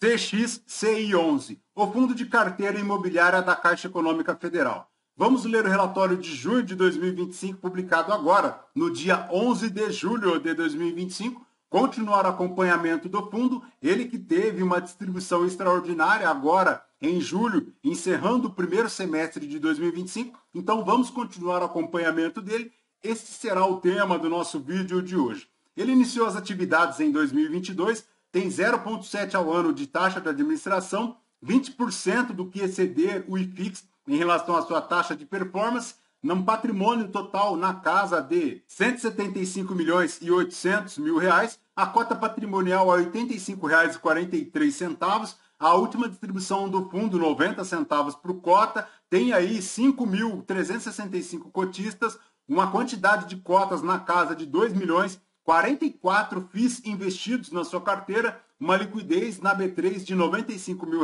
CXCI11, o Fundo de Carteira Imobiliária da Caixa Econômica Federal. Vamos ler o relatório de junho de 2025, publicado agora, no dia 11 de julho de 2025. Continuar o acompanhamento do fundo, ele que teve uma distribuição extraordinária agora em julho, encerrando o primeiro semestre de 2025. Então vamos continuar o acompanhamento dele. Esse será o tema do nosso vídeo de hoje. Ele iniciou as atividades em 2022, tem 0,7 ao ano de taxa de administração, 20% do que exceder o IFIX em relação à sua taxa de performance, num patrimônio total na casa de R$ 175.800.000, a cota patrimonial a R$ 85,43, a última distribuição do fundo 90 centavos por cota, tem aí 5.365 cotistas, uma quantidade de cotas na casa de 2 milhões, 44 FIIs investidos na sua carteira, uma liquidez na B3 de R$ 95 mil,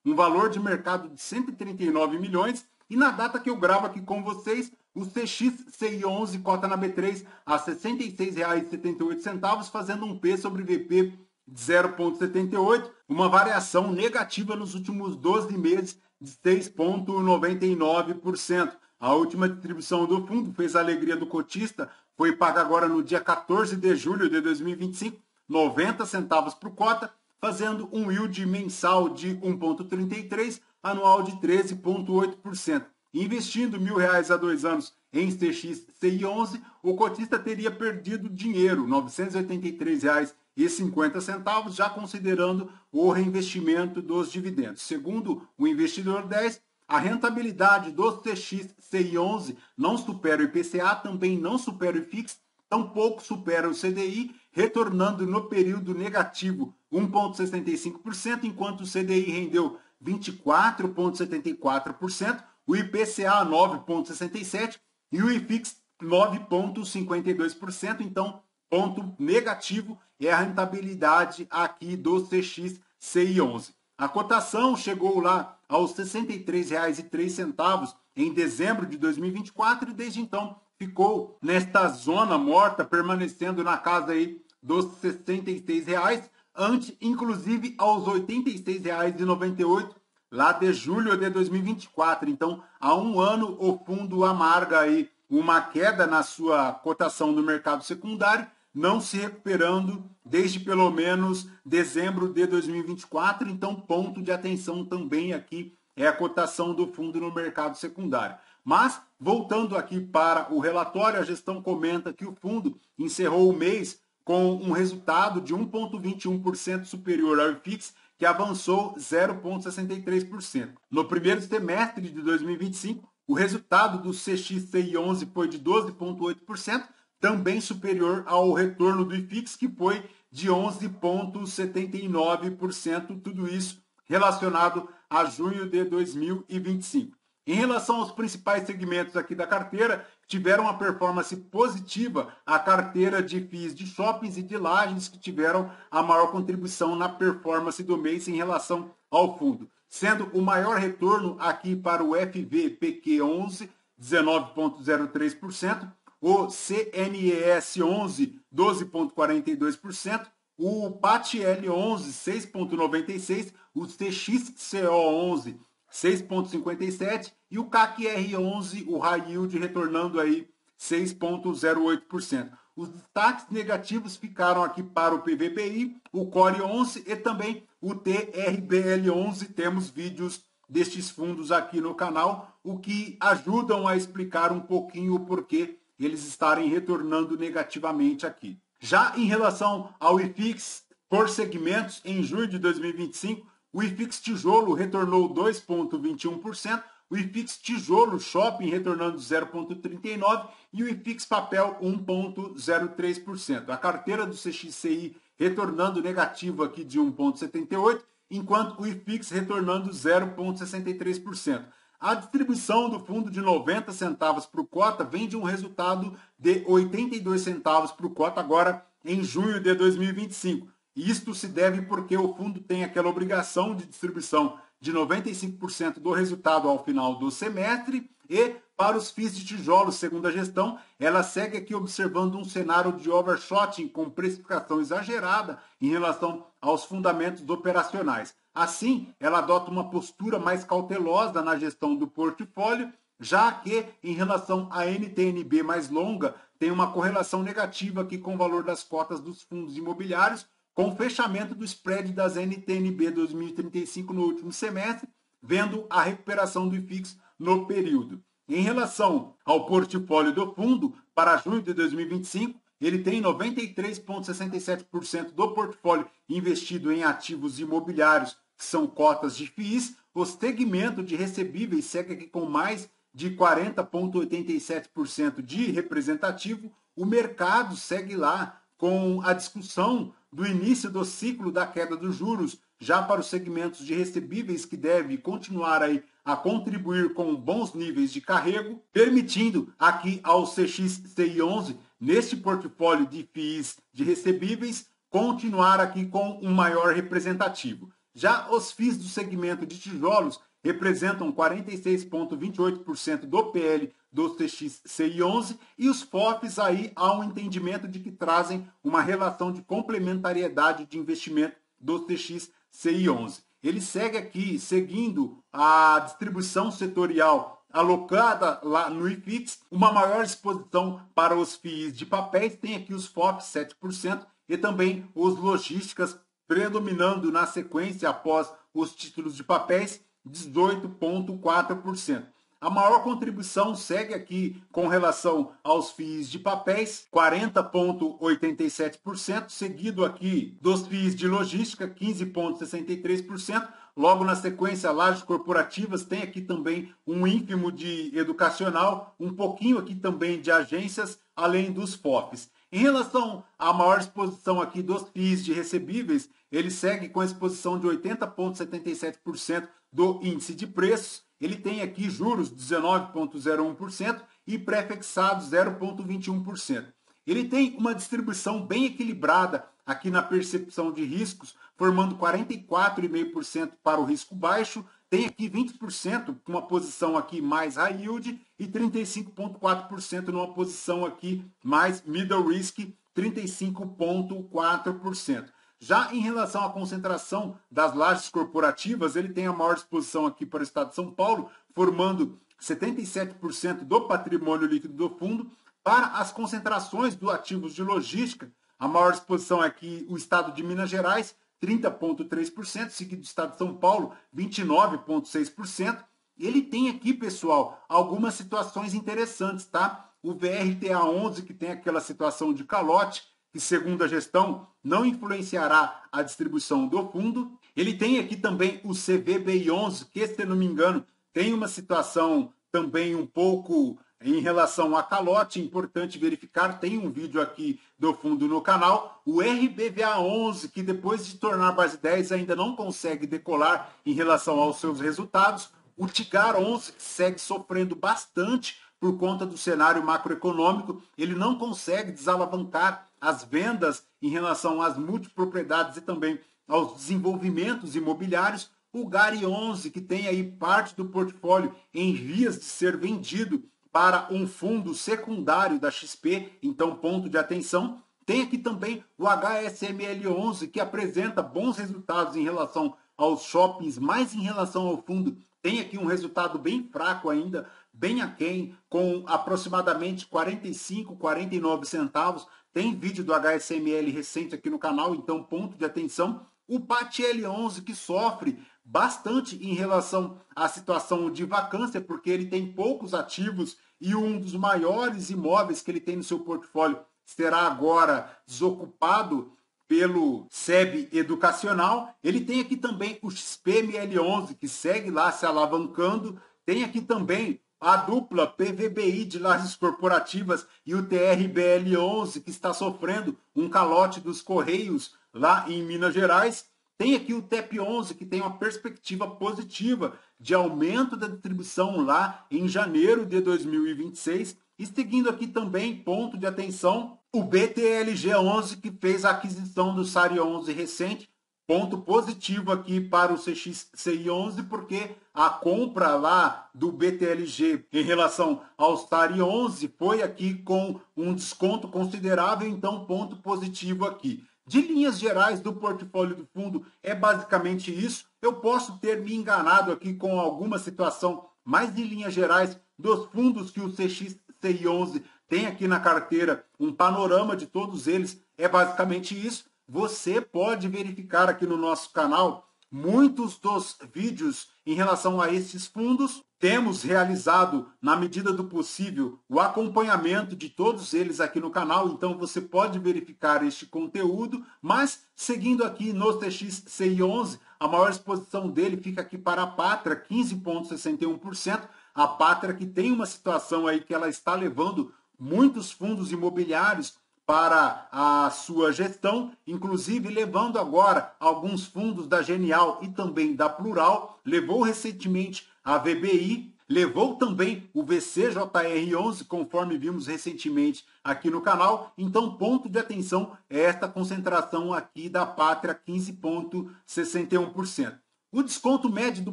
um valor de mercado de 139 milhões, e na data que eu gravo aqui com vocês, o CXCI11 cota na B3 a R$ 66,78, fazendo um P sobre VP de 0,78, uma variação negativa nos últimos 12 meses de 6,99%. A última distribuição do fundo fez a alegria do cotista, foi paga agora no dia 14 de julho de 2025, 90 centavos por cota, fazendo um yield mensal de 1,33, anual de 13,8%. Investindo R$1.000 a 2 anos em CXCI11, o cotista teria perdido dinheiro, R$ 983,50, já considerando o reinvestimento dos dividendos. Segundo o investidor 10, a rentabilidade do CXCI11 não supera o IPCA, também não supera o IFIX, tampouco supera o CDI, retornando no período negativo 1,65%, enquanto o CDI rendeu 24,74%, o IPCA 9,67% e o IFIX 9,52%. Então, ponto negativo é a rentabilidade aqui do CXCI11. A cotação chegou lá aos R$ 63,03 em dezembro de 2024 e desde então ficou nesta zona morta, permanecendo na casa aí dos R$ 66, ante inclusive aos R$ 86,98 lá de julho de 2024. Então, há um ano o fundo amarga aí uma queda na sua cotação no mercado secundário, não se recuperando desde pelo menos dezembro de 2024. Então, ponto de atenção também aqui é a cotação do fundo no mercado secundário. Mas, voltando aqui para o relatório, a gestão comenta que o fundo encerrou o mês com um resultado de 1,21% superior ao IFIX, que avançou 0,63%. No primeiro semestre de 2025, o resultado do CXCI11 foi de 12,8%, também superior ao retorno do IFIX, que foi de 11,79%, tudo isso relacionado a junho de 2025. Em relação aos principais segmentos aqui da carteira, tiveram uma performance positiva a carteira de FIIs de shoppings e de lajes, que tiveram a maior contribuição na performance do mês em relação ao fundo, sendo o maior retorno aqui para o FVPQ11, 19,03%, o CNES11, 12,42%, o PATL11, 6,96%, o CXCO11, 6,57% e o CAC-R11, o High Yield, retornando aí 6,08%. Os destaques negativos ficaram aqui para o PVBI, o Core11 e também o TRBL11. Temos vídeos destes fundos aqui no canal, o que ajudam a explicar um pouquinho o porquê eles estarem retornando negativamente aqui. Já em relação ao IFIX por segmentos, em junho de 2025, o IFIX Tijolo retornou 2,21%, o IFIX Tijolo Shopping retornando 0,39% e o IFIX Papel 1,03%. A carteira do CXCI retornando negativo aqui de 1,78%, enquanto o IFIX retornando 0,63%. A distribuição do fundo de 90 centavos por cota vem de um resultado de 82 centavos por cota agora em junho de 2025. Isto se deve porque o fundo tem aquela obrigação de distribuição de 95% do resultado ao final do semestre e Para os FIIs de tijolos, segundo a gestão, ela segue aqui observando um cenário de overshooting com precificação exagerada em relação aos fundamentos operacionais. Assim, ela adota uma postura mais cautelosa na gestão do portfólio, já que, em relação à NTNB mais longa, tem uma correlação negativa aqui com o valor das cotas dos fundos imobiliários, com o fechamento do spread das NTNB 2035 no último semestre, vendo a recuperação do IFIX no período. Em relação ao portfólio do fundo, para junho de 2025, ele tem 93,67% do portfólio investido em ativos imobiliários, que são cotas de FIIs. O segmento de recebíveis segue aqui com mais de 40,87% de representativo. O mercado segue lá com a discussão do início do ciclo da queda dos juros, já para os segmentos de recebíveis, que deve continuar aí a contribuir com bons níveis de carrego, permitindo aqui ao CXCI11, neste portfólio de FIIs de recebíveis, continuar aqui com um maior representativo. Já os FIIs do segmento de tijolos representam 46,28% do PL do CXCI11 e os FOFs aí há um entendimento de que trazem uma relação de complementariedade de investimento do CXCI11. Ele segue aqui, seguindo a distribuição setorial alocada lá no IFIX, uma maior exposição para os FIIs de papéis, tem aqui os FOFs 7% e também os logísticas predominando na sequência após os títulos de papéis, 18,4%. A maior contribuição segue aqui com relação aos FIIs de papéis, 40,87%, seguido aqui dos FIIs de logística, 15,63%. Logo na sequência, lajes corporativas, tem aqui também um ínfimo de educacional, um pouquinho aqui também de agências, além dos FOFs. Em relação à maior exposição aqui dos FIIs de recebíveis, ele segue com a exposição de 80,77% do índice de preços. Ele tem aqui juros 19,01% e pré-fixados 0,21%. Ele tem uma distribuição bem equilibrada aqui na percepção de riscos, formando 44,5% para o risco baixo, tem aqui 20% com uma posição aqui mais high yield e 35,4% numa posição aqui mais middle risk, 35,4%. Já em relação à concentração das lajes corporativas, ele tem a maior exposição aqui para o estado de São Paulo, formando 77% do patrimônio líquido do fundo. Para as concentrações dos ativos de logística, a maior exposição é aqui o estado de Minas Gerais, 30,3%, seguido do estado de São Paulo, 29,6%. Ele tem aqui, pessoal, algumas situações interessantes, tá? O VRTA11, que tem aquela situação de calote, que segundo a gestão não influenciará a distribuição do fundo. Ele tem aqui também o CVBI11, que, se não me engano, tem uma situação também um pouco em relação a calote, importante verificar, tem um vídeo aqui do fundo no canal. O RBVA11, que depois de tornar base 10 ainda não consegue decolar em relação aos seus resultados. O TIGAR 11, que segue sofrendo bastante por conta do cenário macroeconômico, ele não consegue desalavancar as vendas em relação às multipropriedades e também aos desenvolvimentos imobiliários. O GARI 11, que tem aí parte do portfólio em vias de ser vendido para um fundo secundário da XP, então ponto de atenção. Tem aqui também o HSML 11, que apresenta bons resultados em relação aos shoppings, mas em relação ao fundo tem aqui um resultado bem fraco ainda, bem aquém, com aproximadamente 45, 49 centavos. Tem vídeo do HSML recente aqui no canal, então ponto de atenção. O PATL11, que sofre bastante em relação à situação de vacância, porque ele tem poucos ativos e um dos maiores imóveis que ele tem no seu portfólio será agora desocupado pelo SEB educacional. Ele tem aqui também o XPML11, que segue lá se alavancando. Tem aqui também a dupla PVBI de lajes corporativas e o TRBL11, que está sofrendo um calote dos Correios lá em Minas Gerais. Tem aqui o TEP11, que tem uma perspectiva positiva de aumento da distribuição lá em janeiro de 2026. E seguindo aqui também, ponto de atenção, o BTLG11, que fez a aquisição do SARI 11 recente, Ponto positivo aqui para o CXCI11, porque a compra lá do BTLG em relação ao STAR11 foi aqui com um desconto considerável, então ponto positivo aqui. De linhas gerais do portfólio do fundo, é basicamente isso. Eu posso ter me enganado aqui com alguma situação, mas de linhas gerais dos fundos que o CXCI11 tem aqui na carteira, um panorama de todos eles, é basicamente isso. Você pode verificar aqui no nosso canal muitos dos vídeos em relação a esses fundos. Temos realizado, na medida do possível, o acompanhamento de todos eles aqui no canal, então você pode verificar este conteúdo, mas seguindo aqui no TXCI11, a maior exposição dele fica aqui para a Patria, 15,61%, a Patria que tem uma situação aí que ela está levando muitos fundos imobiliários para a sua gestão, inclusive levando agora alguns fundos da Genial e também da Plural, levou recentemente a VBI, levou também o VCJR11, conforme vimos recentemente aqui no canal. Então, ponto de atenção é esta concentração aqui da Patria, 15,61%. O desconto médio do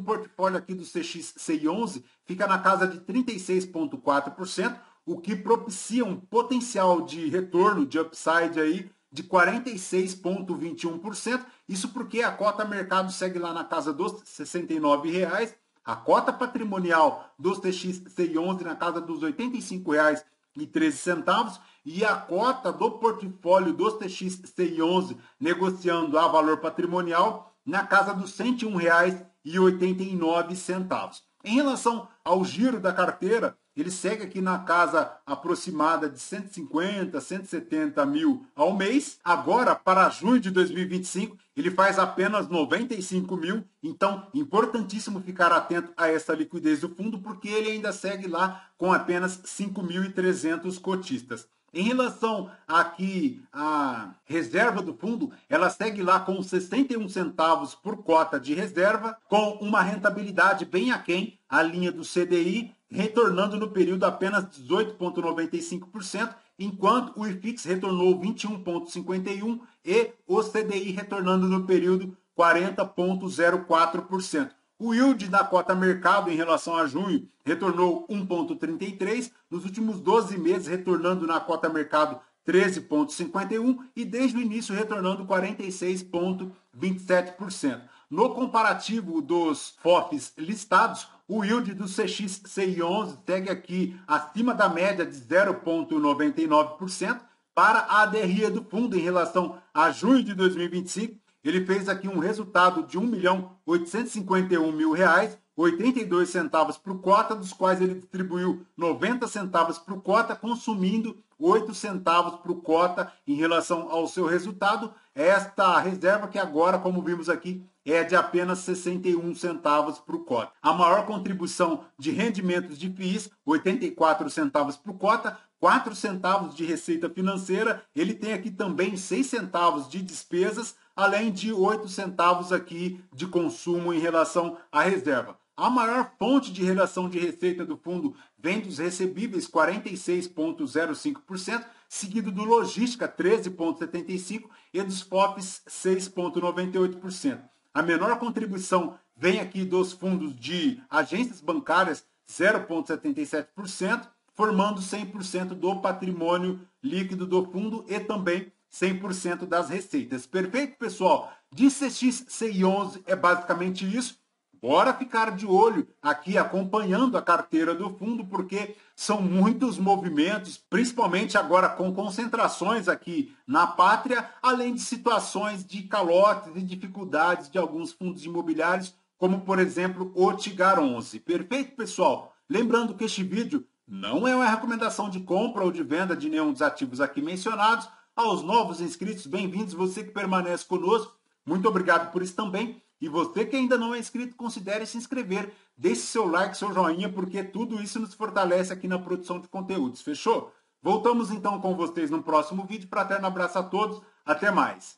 portfólio aqui do CXCI11 fica na casa de 36,4%, o que propicia um potencial de retorno, de upside aí, de 46,21%. Isso porque a cota mercado segue lá na casa dos R$ 69,00, a cota patrimonial dos TXCI11 na casa dos R$ 85,13 e a cota do portfólio dos TXCI11 negociando a valor patrimonial na casa dos R$ 101,89. Em relação ao giro da carteira, ele segue aqui na casa aproximada de 150, 170 mil ao mês. Agora, para junho de 2025, ele faz apenas 95 mil. Então, importantíssimo ficar atento a essa liquidez do fundo, porque ele ainda segue lá com apenas 5.300 cotistas. Em relação aqui à reserva do fundo, ela segue lá com 61 centavos por cota de reserva, com uma rentabilidade bem aquém a linha do CDI, retornando no período apenas 18,95%, enquanto o IFIX retornou 21,51% e o CDI retornando no período 40,04%. O yield da cota mercado em relação a junho retornou 1,33%, nos últimos 12 meses retornando na cota mercado 13,51% e desde o início retornando 46,27%. No comparativo dos FOFs listados, o yield do CXCI11 segue aqui acima da média de 0,99%. Para a ADR do fundo em relação a junho de 2025, ele fez aqui um resultado de R$ 1.851.000, 82 centavos por cota, dos quais ele distribuiu 90 centavos por cota, consumindo 8 centavos por cota em relação ao seu resultado. Esta reserva que agora, como vimos aqui, é de apenas 61 centavos por cota. A maior contribuição de rendimentos de FIIs, 84 centavos por cota, 4 centavos de receita financeira, ele tem aqui também 6 centavos de despesas, além de 8 centavos aqui de consumo em relação à reserva. A maior fonte de relação de receita do fundo vem dos recebíveis, 46,05%, seguido do logística, 13,75%, e dos FOFs, 6,98%. A menor contribuição vem aqui dos fundos de agências bancárias, 0,77%, formando 100% do patrimônio líquido do fundo e também 100% das receitas. Perfeito, pessoal? De CXCI11 é basicamente isso. Bora ficar de olho aqui acompanhando a carteira do fundo, porque são muitos movimentos, principalmente agora com concentrações aqui na Pátria, além de situações de calotes e dificuldades de alguns fundos imobiliários, como por exemplo o Tigar 11. Perfeito, pessoal? Lembrando que este vídeo não é uma recomendação de compra ou de venda de nenhum dos ativos aqui mencionados. Aos novos inscritos, bem-vindos, você que permanece conosco, muito obrigado por isso também. E você que ainda não é inscrito, considere se inscrever, deixe seu like, seu joinha, porque tudo isso nos fortalece aqui na produção de conteúdos, fechou? Voltamos então com vocês no próximo vídeo. Fraterno abraço a todos, até mais!